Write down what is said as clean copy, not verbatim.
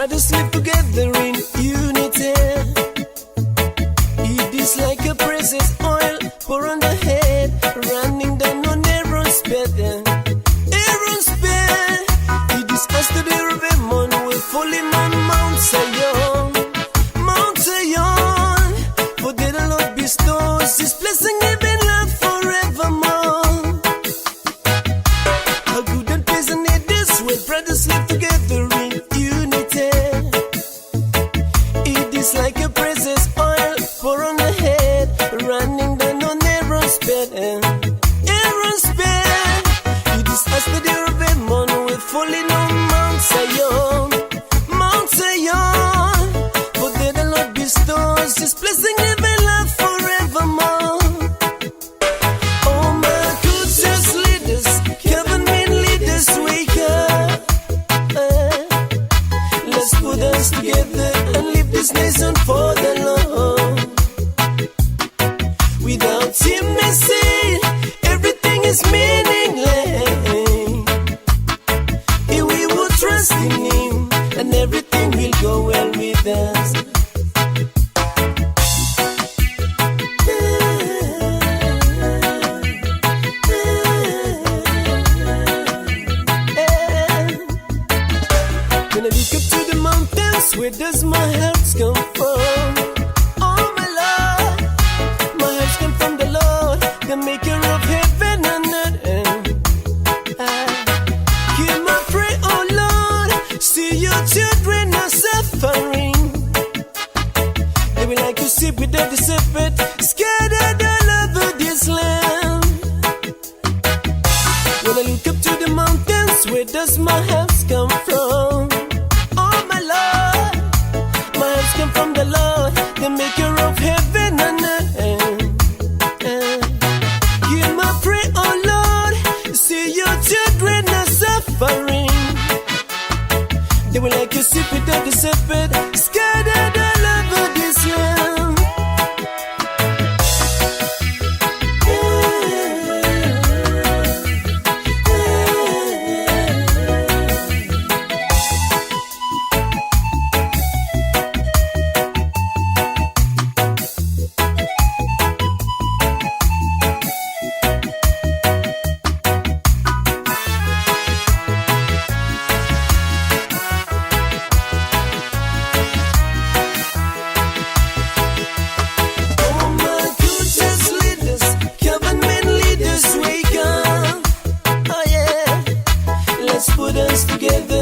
brothers live together in unity. It is like a precious oil pour on the head, running down on Aaron's bed. Aaron's bed. It is us to the Rebellion, we're falling on Mount Zion. Mount Zion, for there the Lord bestows His blessing, even love forevermore. How good and pleasant it is when brothers live together in unity. It is like a precious oil pour on the head, running down on Aaron's bed. Aaron's bed. It is us to the Rebellion, we're falling on Mount Zion. Mount Zion, for there the Lord bestows His blessing, even love forevermore. Oh my good church leaders, government leaders, wake up. Let's put us together and leave this nation for the Lord. Without Him, they say everything is meaningless. If we would trust in Him, and everything will go well with us. When I look up to the mountains, where does my help come from? Oh my Lord, my help comes from the Lord, the maker of heaven and earth. Hear my prayer, oh Lord, see your children are suffering. They will like to sleep without the shepherd, scattered all over this land. When I look up to the mountains, where does my help come from? Oh my Lord, my help comes from the Lord, the maker of heaven and earth. Hear my prayer, oh Lord, see your children are suffering. They will like a sheep without the shepherd, scattered all over this land. Put us together